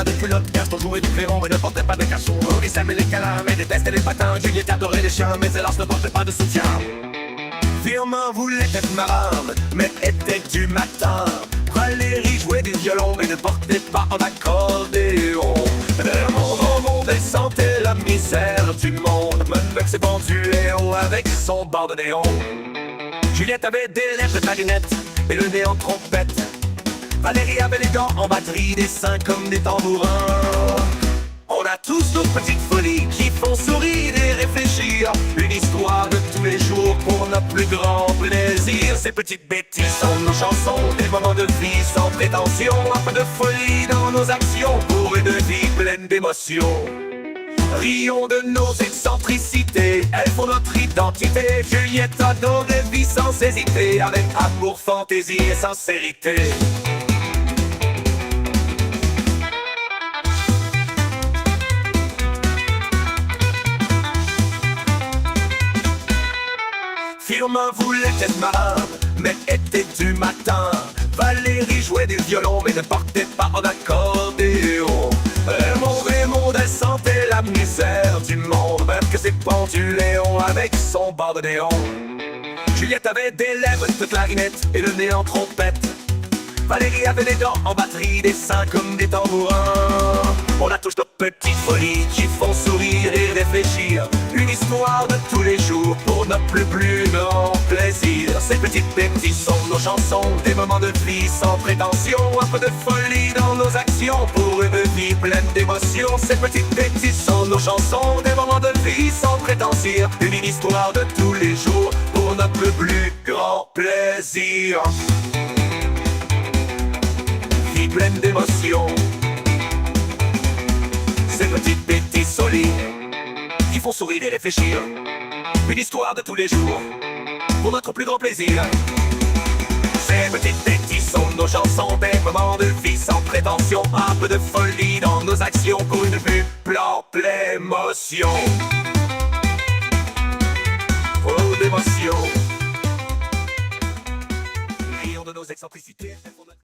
de culotte, Gaston jouait du clairon et ne portait pas de cachot. Maurice aimait les câlins mais détestait les patins. Juliette adorait les chiens mais hélas ne portait pas de soutien. Firmin voulait être marin, mais était du matin. Valérie jouait du violon mais ne portait pas en accordéon. Mon monde sentait la misère du monde, même avec ses penduléons avec son bord de néon. Juliette avait des lèvres de clarinette et le nez en trompette. Valérie avait les dents en batterie, des seins comme des tambourins. On a tous nos petites folies qui font sourire et réfléchir. Une histoire de tous les jours pour notre plus grand plaisir. Ces petites bêtises sont nos chansons, des moments de vie sans prétention. Un peu de folie dans nos actions pour une vie pleine d'émotions. Rions de nos excentricités, elles font notre identité. Juliette adore des vies sans hésiter, avec amour, fantaisie et sincérité. Firmin voulait être marin, mais était du matin. Valérie jouait du violon, mais ne portait pas en accordéon. Raymond, elle sentait la misère du monde, même que ses penduléons avec son bord de néon. Juliette avait des lèvres de clarinette et le nez en trompette. Valérie avait des dents en batterie, des seins comme des tambourins. On a tous nos petites folies qui font sourire et réfléchir. Une histoire de tous les jours pour notre plus grand plaisir. Ces petites bêtises sont nos chansons, des moments de vie sans prétention. Un peu de folie dans nos actions pour une vie pleine d'émotions. Ces petites bêtises sont nos chansons, des moments de vie sans prétention. Une histoire de tous les jours pour notre plus grand plaisir. Vie pleine d'émotions. Ces petites bêtises solides qui font sourire et réfléchir. Une histoire de tous les jours pour notre plus grand plaisir. Ces petites bêtises sont nos chansons, des moments de vie sans prétention. Un peu de folie dans nos actions pour une vue pleine d'émotion. Oh, d'émotion. Rions de nos excentricités.